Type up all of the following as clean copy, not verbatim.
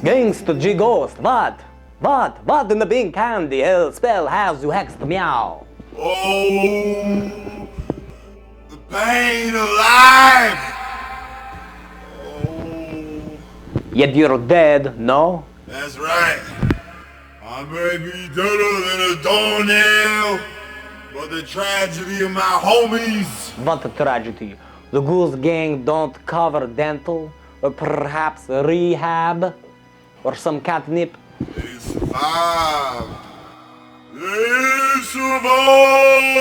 Gangster G Ghost, what? What in the big candy hell spell has you hexed meow? Oh, the pain of life! Oh. Yet you're dead, no? That's right. I may be deader than a doornail, but the tragedy of my homies. What a tragedy. The Goose Gang don't cover dental, or perhaps rehab, or some catnip. They survived. They survived.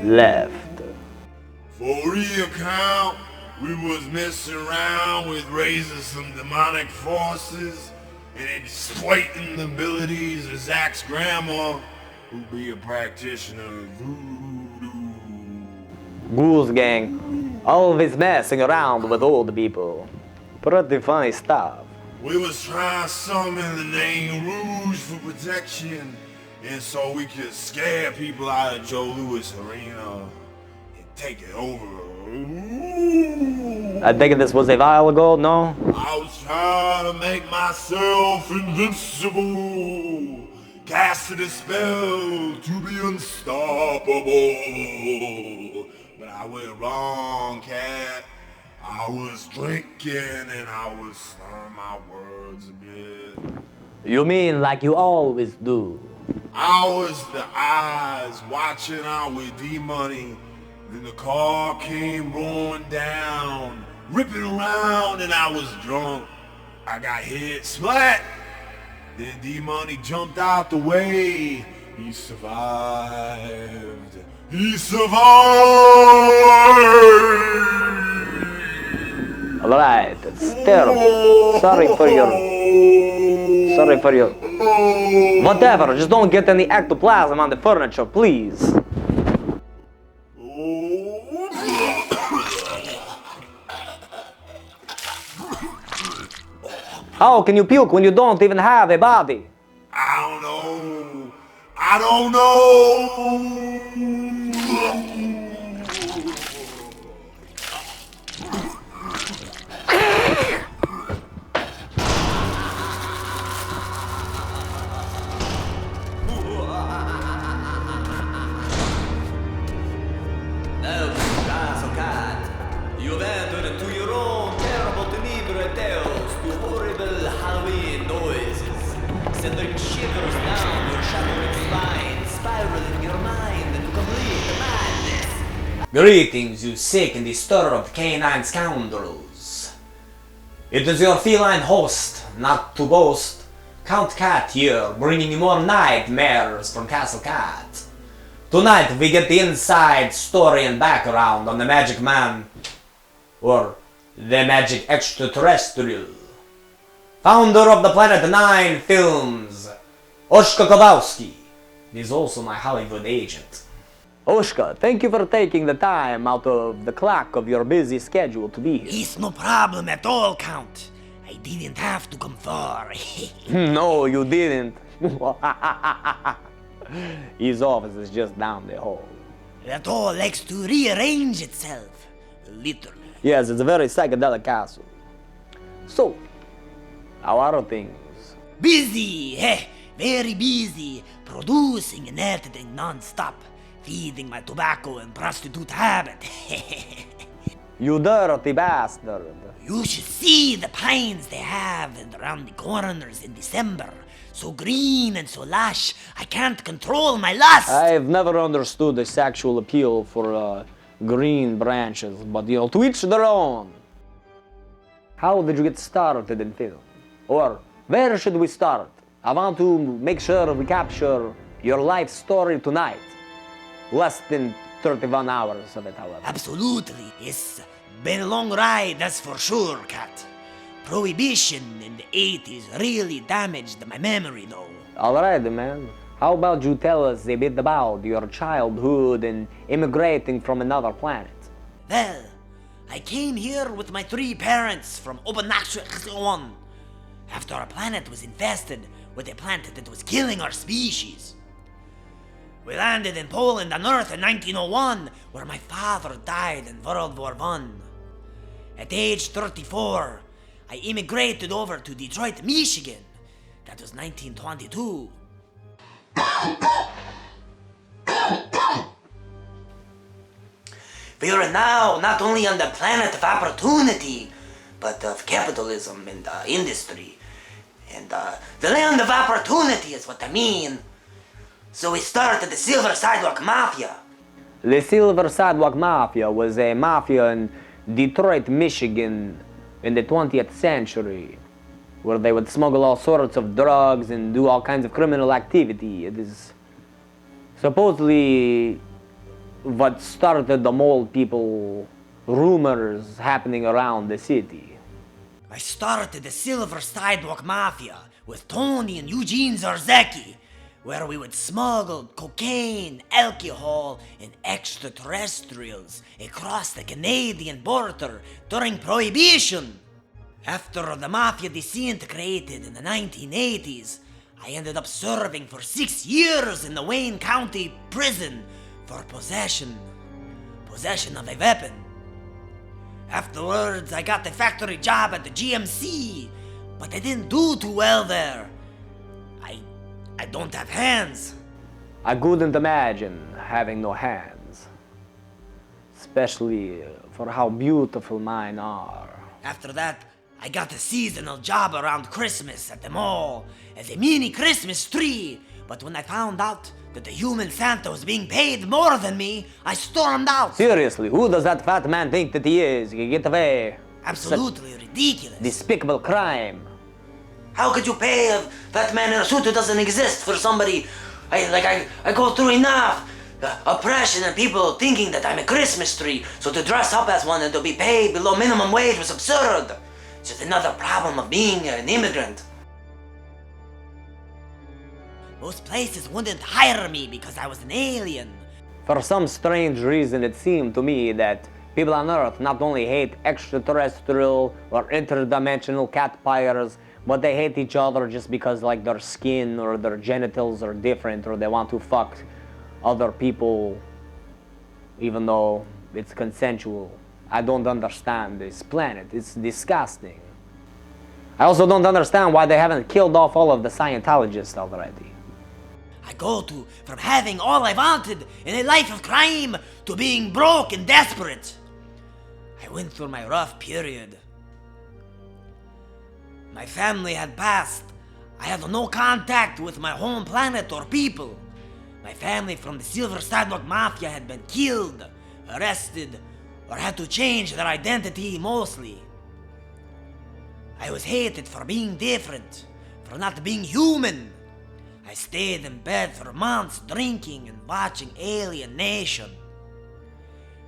Left. For reaccount, we was messing around with raising some demonic forces and exploiting the abilities of Zach's grandma, who be a practitioner of voodoo. Goose Gang, always messing around with old people. Pretty funny stuff. We was trying to summon the name Rouge for protection, and so we could scare people out of Joe Louis Arena and take it over. I think this was a while ago, no? I was trying to make myself invincible, casting a spell to be unstoppable. But I went wrong, cat. I was drinking and I was slurring my words a bit. You mean like you always do? I was the eyes watching out with D-Money. Then the car came roaring down, ripping around, and I was drunk. I got hit, splat. Then D-Money jumped out the way. He survived. He survived. Alright, it's terrible. Sorry for your... Whatever, just don't get any ectoplasm on the furniture, please. How can you puke when you don't even have a body? I don't know. I don't know. You've entered into your own terrible tenebrae tales to horrible Halloween noises, sending shivers down your shuddering spine, spiraling your mind into complete madness. Greetings, you sick and disturbed canine scoundrels. It is your feline host, not to boast, Count Cat here, bringing you more nightmares from Castle Cat. Tonight we get the inside story and background on the Magic Man, or the Magic Extraterrestrial. Founder of the Planet 9 films, Oshka Kuwalski. He's also my Hollywood agent. Oshka, thank you for taking the time out of the clock of your busy schedule to be here. It's no problem at all, Count. I didn't have to come far. No, you didn't. His office is just down the hall. That all likes to rearrange itself, literally. Yes, it's a very psychedelic castle. So, how are things? Busy, very busy, producing and editing non-stop, feeding my tobacco and prostitute habit. You dirty bastard. You should see the pines they have around the corners in December. So green and so lush, I can't control my lust. I've never understood the sexual appeal for green branches, but you know, to each their own. How did you get started in film? Or where should we start? I want to make sure we capture your life story tonight. Less than 31 hours of it, however. Absolutely. It's been a long ride, that's for sure, Cat. Prohibition in the 80s really damaged my memory, though. Alright, man. How about you tell us a bit about your childhood and immigrating from another planet? Well, I came here with my 3 parents from Oshka after our planet was infested with a plant that was killing our species. We landed in Poland on Earth in 1901, where my father died in World War I. At age 34, I immigrated over to Detroit, Michigan. That was 1922. We are now not only on the planet of opportunity, but of capitalism and industry. And the land of opportunity is what I mean. So we started the Silver Sidewalk Mafia. The Silver Sidewalk Mafia was a mafia in Detroit, Michigan in the 20th century, where they would smuggle all sorts of drugs and do all kinds of criminal activity. It is supposedly what started the mole people rumors happening around the city. I started the Silver Sidewalk Mafia with Tony and Eugene Zarzecki, where we would smuggle cocaine, alcohol, and extraterrestrials across the Canadian border during Prohibition. After the Mafia disintegrated in the 1980s, I ended up serving for 6 years in the Wayne County Prison for possession of a weapon. Afterwards, I got a factory job at the GMC, but I didn't do too well there. I don't have hands. I couldn't imagine having no hands, especially for how beautiful mine are. After that, I got a seasonal job around Christmas at the mall as a mini Christmas tree, but when I found out that the human Santa was being paid more than me, I stormed out. Seriously, who does that fat man think that he is? He get away. Absolutely ridiculous. Despicable crime. How could you pay a fat man in a suit who doesn't exist for somebody? I go through enough oppression and people thinking that I'm a Christmas tree, so to dress up as one and to be paid below minimum wage was absurd. It's just another problem of being an immigrant. Most places wouldn't hire me because I was an alien. For some strange reason, it seemed to me that people on Earth not only hate extraterrestrial or interdimensional cat pyres, but they hate each other just because like their skin or their genitals are different, or they want to fuck other people even though it's consensual. I don't understand this planet. It's disgusting. I also don't understand why they haven't killed off all of the Scientologists already. I go from having all I wanted in a life of crime to being broke and desperate. I went through my rough period. My family had passed. I had no contact with my home planet or people. My family from the Silver Sidewalk Mafia had been killed, arrested, or had to change their identity mostly. I was hated for being different, for not being human. I stayed in bed for months drinking and watching Alien Nation.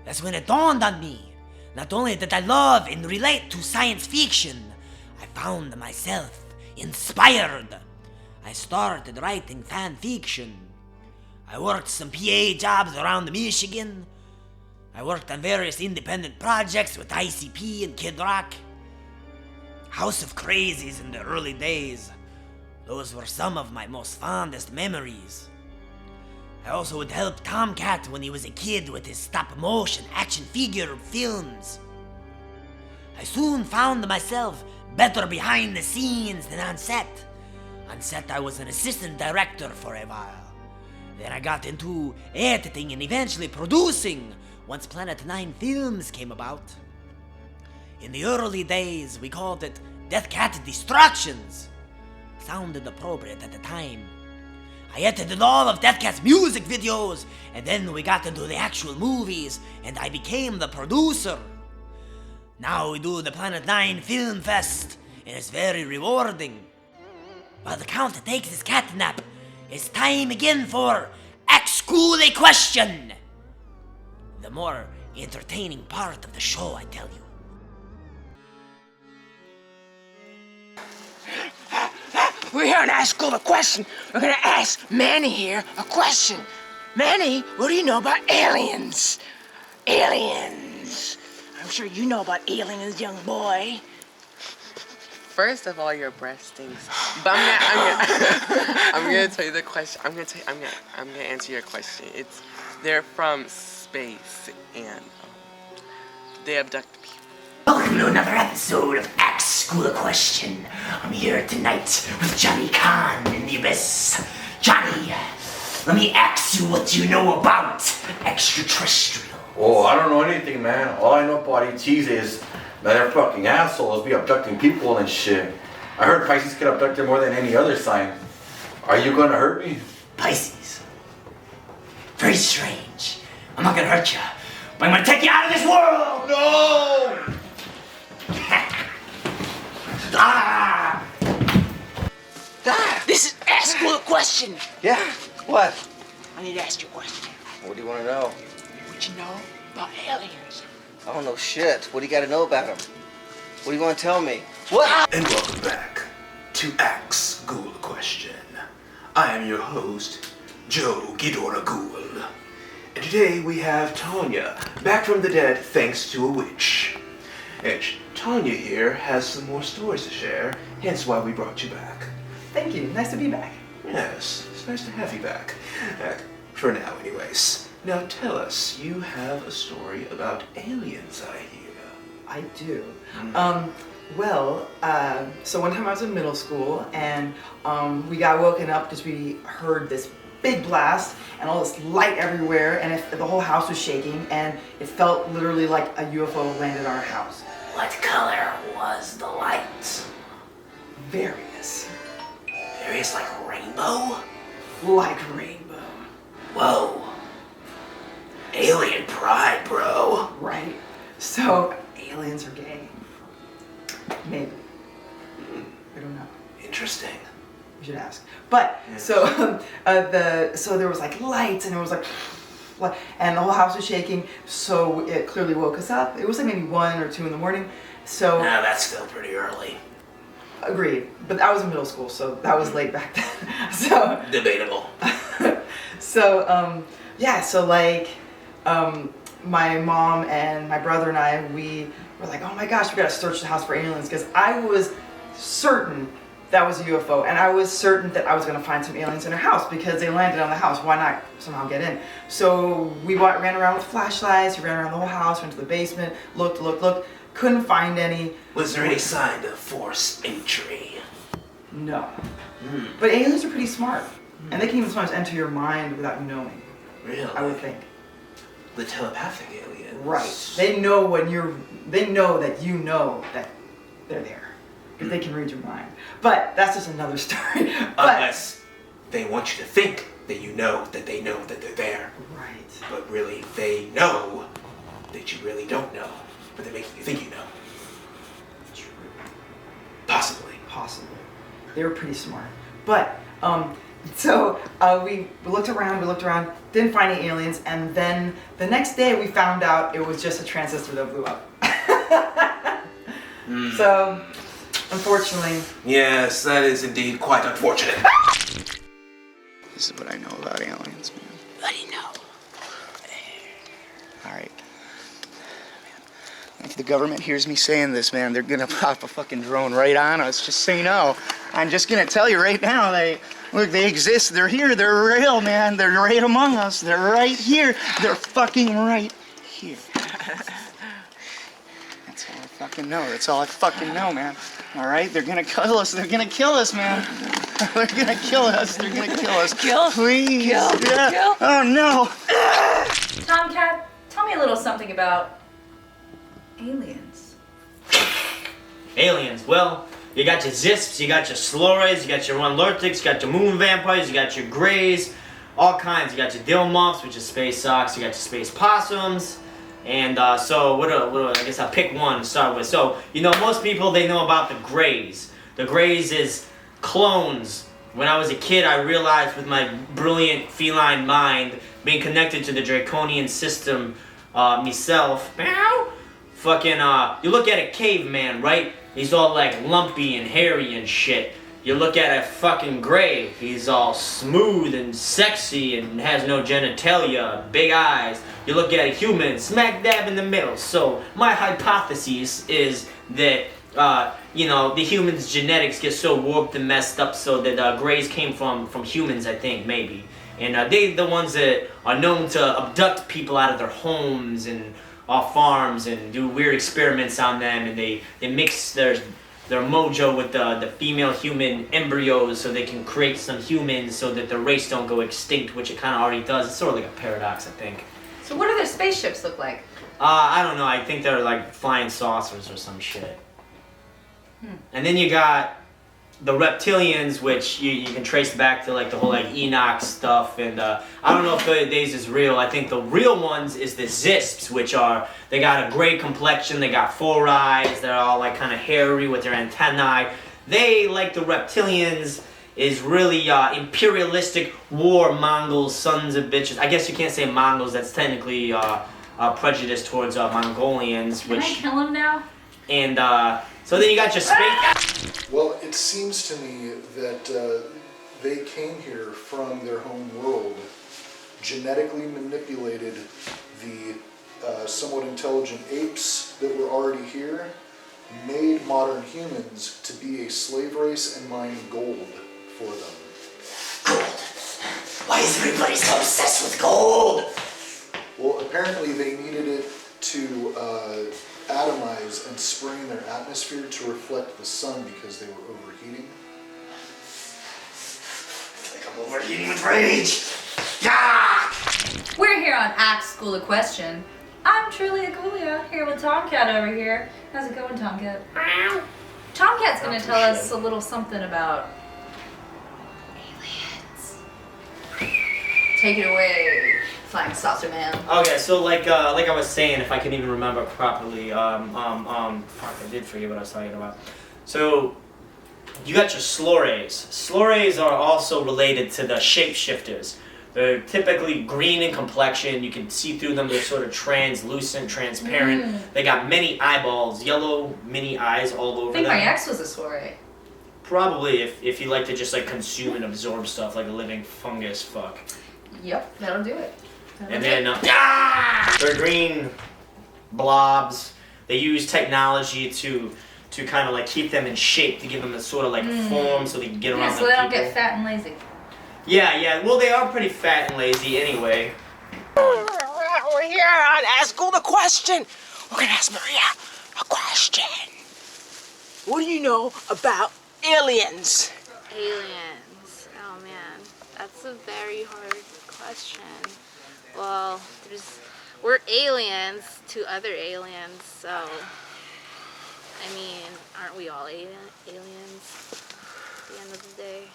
That's when it dawned on me. Not only did I love and relate to science fiction, I found myself inspired. I started writing fan fiction. I worked some PA jobs around Michigan. I worked on various independent projects with ICP and Kid Rock. House of Crazies in the early days. Those were some of my most fondest memories. I also would help Tomcat when he was a kid with his stop-motion action figure films. I soon found myself better behind the scenes than on set. On set, I was an assistant director for a while. Then I got into editing and eventually producing once Planet 9 Films came about. In the early days, we called it Death Cat Destructions. Sounded appropriate at the time. I edited all of Death Cat's music videos, and then we got into the actual movies, and I became the producer. Now we do the Planet 9 Film Fest, and it's very rewarding. While the Count takes his cat nap, it's time again for Ask Ghoul'a Question. The more entertaining part of the show, I tell you. We're here to ask Ghoul'a a question. We're gonna ask Manny here a question. Manny, what do you know about aliens? Aliens. aliens. I'm sure you know about aliens, young boy. First of all, your breath stinks. But I'm gonna tell you the question. I'm gonna answer your question. They're from space and they abduct people. Welcome to another episode of Ask Ghoul'a Question. I'm here tonight with Johnny Khan in the Abyss. Johnny, let me ask you what you know about extraterrestrial. Oh, I don't know anything, man. All I know about ETs is that they're fucking assholes, be abducting people and shit. I heard Pisces get abducted more than any other sign. Are you gonna hurt me? Pisces. Very strange. I'm not gonna hurt you, but I'm gonna take you out of this world! No! Ah! This is Ask Ghoul'a Question. Yeah, what? I need to ask you a question. What do you want to know? What you know about aliens? I don't know shit. What do you got to know about them? What do you want to tell me? What? And welcome back to Axe Ghoul Question. I am your host, Joe Ghidorah Ghoul. And today we have Tanya, back from the dead thanks to a witch. And Tanya here has some more stories to share, hence why we brought you back. Thank you. Nice to be back. Yes, it's nice to have you back. For now, anyways. Now tell us, you have a story about aliens, I hear. I do. So one time I was in middle school and we got woken up because we heard this big blast and all this light everywhere and the whole house was shaking and it felt literally like a UFO landed on our house. What color was the light? Various. Various like rainbow? Like rainbow. Whoa. Alien pride, bro. Right? So aliens are gay. Maybe. I don't know. Interesting. We should ask. But so so there was like lights and it was like and the whole house was shaking, so it clearly woke us up. It was like maybe 1 or 2 in the morning. So Nah, that's still pretty early. agreed. But I was in middle school, so that was late back then. So Debatable. my mom and my brother and I, we were like, oh my gosh, we gotta search the house for aliens, because I was certain that was a UFO, and I was certain that I was gonna find some aliens in our house because they landed on the house. Why not somehow get in? So we ran around with flashlights, we ran around the whole house, went to the basement, looked, couldn't find any. Was there any sign of forced entry? No. But aliens are pretty smart, and they can even sometimes enter your mind without you knowing. Really? I would think. The telepathic aliens. Right. They know that you know that they're there. Because they can read your mind. But that's just another story. Unless they want you to think that you know that they know that they're there. Right. But really, they know that you really don't know. But they're making you think you know. True. Possibly. Possibly. They were pretty smart. But, we looked around, didn't find any aliens, and then the next day we found out it was just a transistor that blew up. So, unfortunately. Yes, that is indeed quite unfortunate. This is what I know about aliens, man. What do you know? Alright. If the government hears me saying this, man, they're gonna pop a fucking drone right on us, just so you know. I'm just gonna tell you right now, they exist, they're here, they're real, man. They're right among us, they're right here. They're fucking right here. That's all I fucking know, man. Alright, they're gonna kill us, man. They're gonna kill us. Kill? Please. Kill? Yeah. Kill? Oh no. Tomcat, tell me a little something about aliens. Aliens, well, you got your Zisps, you got your Slores, you got your Unlurtics, you got your Moon Vampires, you got your Greys, all kinds. You got your Dilmuffs, which is space socks, you got your space possums, and I guess I'll pick one to start with. So, most people, they know about the Greys. The Greys is clones. When I was a kid, I realized with my brilliant feline mind, being connected to the draconian system myself, you look at a caveman, right? He's all like lumpy and hairy and shit. You look at a fucking gray, he's all smooth and sexy and has no genitalia, big eyes. You look at a human, smack dab in the middle. So my hypothesis is that, you know, the human's genetics get so warped and messed up so that grays came from humans, I think, maybe. And they're the ones that are known to abduct people out of their homes and off farms and do weird experiments on them, and they mix their mojo with the female human embryos so they can create some humans so that the race don't go extinct, which it kind of already does. It's sort of like a paradox, I think. So what do their spaceships look like? I don't know. I think they're like flying saucers or some shit. And then you got the reptilians, which you can trace back to like the whole like Enoch stuff, and I don't know if these is real. I think the real ones is the Zisps, which they got a gray complexion, they got 4 eyes, they're all like kind of hairy with their antennae. They, like the reptilians, is really imperialistic war Mongols, sons of bitches. I guess you can't say Mongols, that's technically prejudice towards Mongolians. Can I kill him now? And so then you got your space. Well, it seems to me that they came here from their home world, genetically manipulated the somewhat intelligent apes that were already here, made modern humans to be a slave race and mine gold for them. Gold. Why is everybody so obsessed with gold? Well, apparently they needed it to atomize and spray in their atmosphere to reflect the sun because they were overheating. It's like I'm overheating with rage. Yeah! We're here on Axe School of Question. I'm truly a ghoul'a, here with Tomcat over here. How's it going, Tomcat? Tomcat's gonna tell us a little something about aliens. Take it away, Flying Saucer Man. Okay, so like I was saying, if I can even remember properly, fuck, I did forget what I was talking about. So, you got your slores. Slores are also related to the shapeshifters. They're typically green in complexion. You can see through them. They're sort of translucent, transparent. They got many eyeballs, yellow mini eyes all over I think them. my ex was a slore. Probably if you like to just like consume and absorb stuff like a living fungus. Fuck. Yep, that'll do it. And then they're green blobs. They use technology to kind of like keep them in shape, to give them a sort of like form so they can get around so they don't get fat and lazy. Yeah, well they are pretty fat and lazy anyway. We're here on Ask School the Question. We're gonna ask Maria a question. What do you know about aliens? Aliens. Oh man, that's a very hard question. Well, we're aliens to other aliens, so I mean, aren't we all aliens at the end of the day?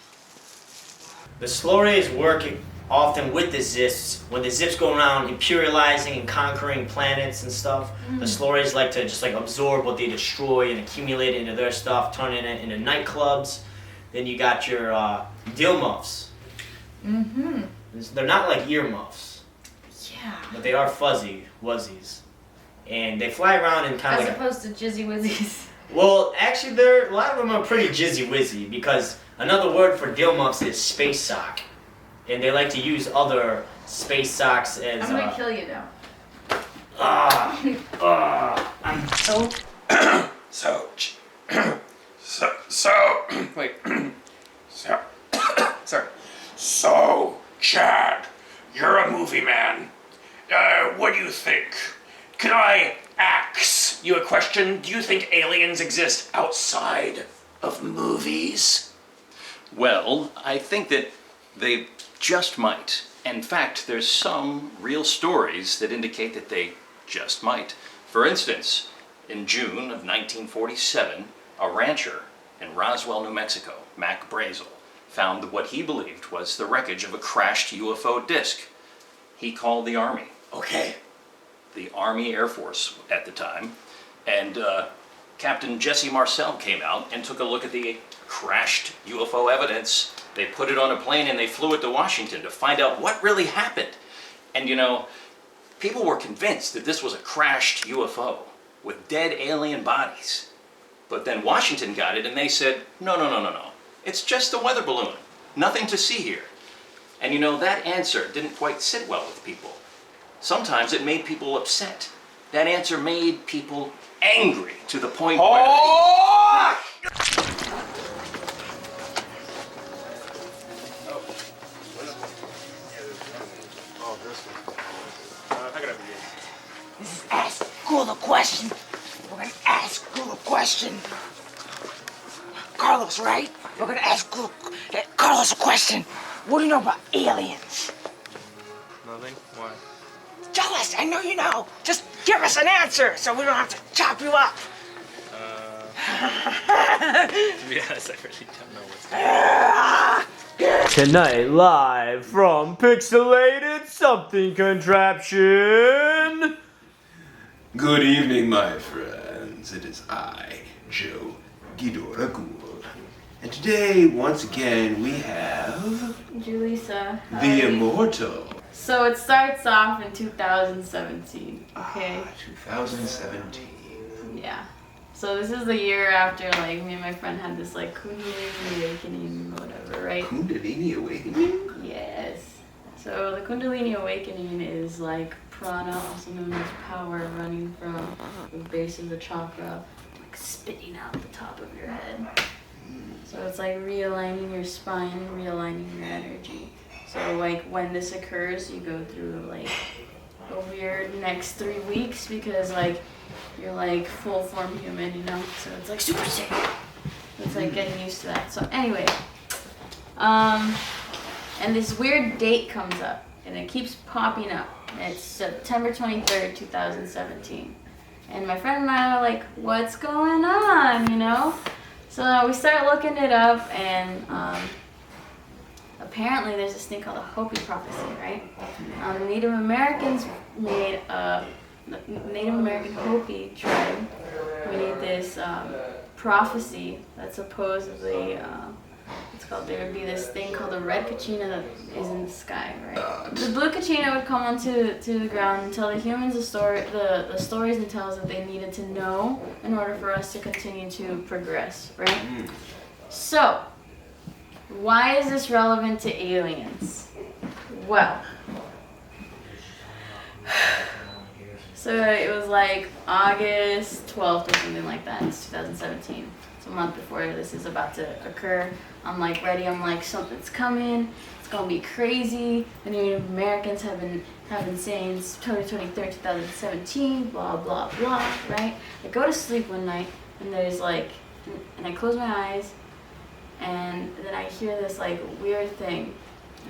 The slores work often with the Zifts. When the Zifts go around imperializing and conquering planets and stuff, the slores like to just like absorb what they destroy and accumulate it into their stuff, turning it into nightclubs. Then you got your Dilmuffs. They're not like earmuffs. Yeah. But they are fuzzy wuzzies. And they fly around in kind of As like opposed to Jizzy Wizzies. Well, actually, a lot of them are pretty jizzy wizzy because another word for Dilmuffs is space sock, and they like to use other space socks as. I'm gonna kill you now. I'm So, Chad, you're a movie man. What do you think? Can I ask you a question? Do you think aliens exist outside of movies? Well, I think that they just might. In fact, there's some real stories that indicate that they just might. For instance, in June of 1947, a rancher in Roswell, New Mexico, Mac Brazel, found what he believed was the wreckage of a crashed UFO disc. He called the Army. Okay. The Army Air Force at the time, and Captain Jesse Marcel came out and took a look at the crashed UFO evidence. They put it on a plane and they flew it to Washington to find out what really happened. And you know, people were convinced that this was a crashed UFO with dead alien bodies. But then Washington got it and they said, no. It's just a weather balloon. Nothing to see here. And you know, that answer didn't quite sit well with people. Sometimes it made people upset. That answer made people angry to the point where... This is Ask Ghoul'a Question. We're gonna ask Ghoul'a a question. Carlos, right? We're gonna ask Carlos a question. What do you know about aliens? Nothing? Why? Tell us, I know you know. Just give us an answer so we don't have to chop you up. To be honest, I really don't know what's going on. Tonight, live from Pixelated Something Contraption. Good evening, my friends. It is I, Joe Ghidorah Ghoul. And today, once again, we have... Julissa. the Immortal. So it starts off in 2017, okay? 2017. Yeah. So this is the year after, like, me and my friend had this, like, Kundalini awakening or whatever, right? Kundalini awakening? Yes. So the Kundalini awakening is, like, prana, also known as power, running from the base of the chakra, like, spitting out the top of your head. So it's, like, realigning your spine, realigning your energy. So, like, when this occurs, you go through, like, a weird next 3 weeks because, like, you're, like, full-form human, you know? So it's, like, super sick. It's, like, getting used to that. So, anyway. And this weird date comes up, and it keeps popping up. It's September 23rd, 2017. And my friend and I are like, what's going on, you know? So we start looking it up, and apparently there's this thing called a Hopi prophecy, right? The Native Americans made the Native American Hopi tribe made this prophecy that supposedly there would be this thing called a red kachina that is in the sky, right? The blue kachina would come onto the ground and tell the humans the stories and tales that they needed to know in order for us to continue to progress, right? So, why is this relevant to aliens? Well, so it was like August 12th or something like that. It's 2017. It's a month before this is about to occur. I'm like ready. I'm like, something's coming. It's gonna be crazy. The Native Americans have been saying it's October 23rd, 2017. Blah blah blah. Right? I go to sleep one night and there's like, and I close my eyes, and then I hear this like weird thing,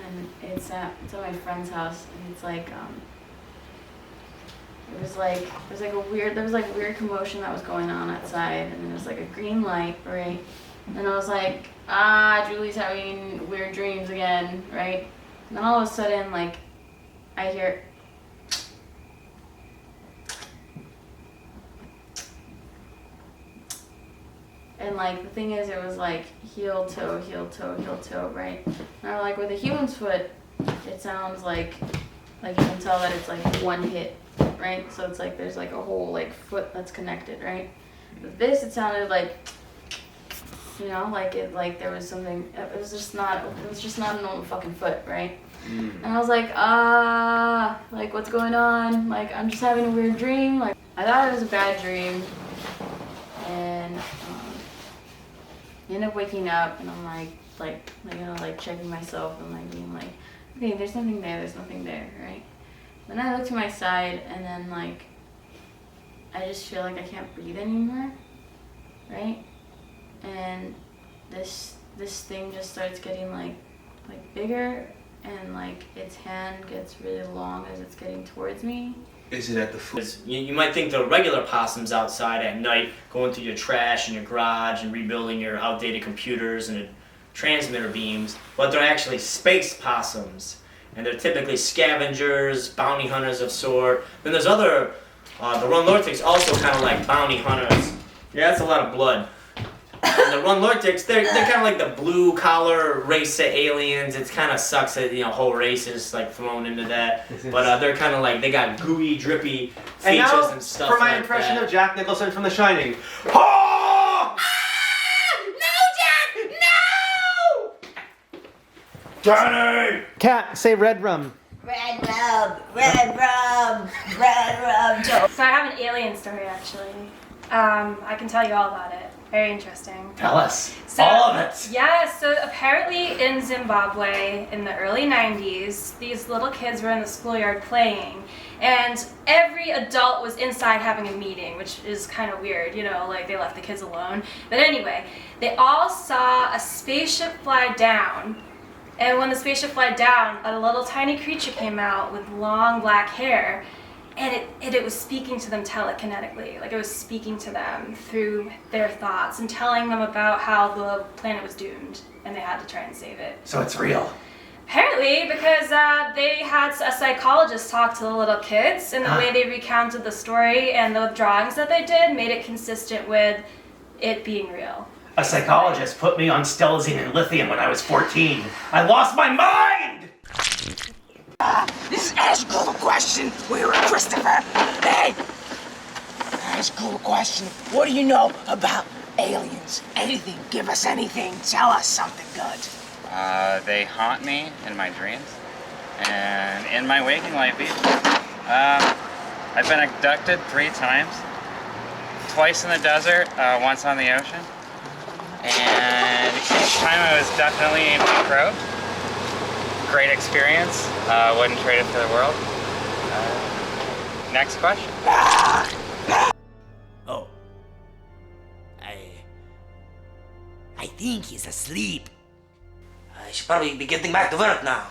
and it's at my friend's house, and it's like there was like weird commotion that was going on outside, and there was like a green light, right? And I was like, Julie's having weird dreams again, right? And then all of a sudden, like, I hear, and like the thing is, it was like heel toe, right? And like with a human's foot, it sounds like you can tell that it's like one hit, right? So it's like there's like a whole like foot that's connected, right? With this, it sounded like, you know, like there was something. It was just not a normal fucking foot, right? And I was like, like what's going on? Like I'm just having a weird dream. Like I thought it was a bad dream, and I ended up waking up, and I'm like checking myself and like being like, okay, there's nothing there, right? Then I look to my side, and then like I just feel like I can't breathe anymore, right? And this thing just starts getting like bigger, and like its hand gets really long as it's getting towards me. Is it at the foot? You might think the regular possums outside at night going through your trash in your garage and rebuilding your outdated computers and transmitter beams, but they're actually space possums. And they're typically scavengers, bounty hunters of sort. Then there's other, the Runlortics also kind of like bounty hunters. Yeah, that's a lot of blood. And the Runlortics, they're kind of like the blue collar race of aliens. It kind of sucks that, you know, whole race is like thrown into that. But they're kind of like, they got gooey, drippy features and stuff for my like impression that. of Jack Nicholson from The Shining. No, Jack! No! Danny! Cat, say red rum. Red rum, red rum, red rum. So I have an alien story actually. I can tell you all about it. Very interesting. Tell us. All of it. Yeah, so apparently in Zimbabwe in the early 90s, these little kids were in the schoolyard playing, and every adult was inside having a meeting, which is kind of weird, you know, like they left the kids alone. But anyway, they all saw a spaceship fly down, and when the spaceship fly down, a little tiny creature came out with long black hair, and it was speaking to them telekinetically. Like it was speaking to them through their thoughts and telling them about how the planet was doomed and they had to try and save it. So it's real. Apparently, because they had a psychologist talk to the little kids, and the way they recounted the story and the drawings that they did made it consistent with it being real. A psychologist put me on stelzine and lithium when I was 14. I lost my mind! This is Ask Ghoul'a Question. We're Christopher. Hey! Ask Ghoul'a Question. What do you know about aliens? Anything. Give us anything. Tell us something good. They haunt me in my dreams and in my waking life even. I've been abducted 3 times. Twice in the desert, once on the ocean. And each time I was definitely in my throat. Great experience. Wouldn't trade it for the world. Next question. Oh. I think he's asleep. I should probably be getting back to work now.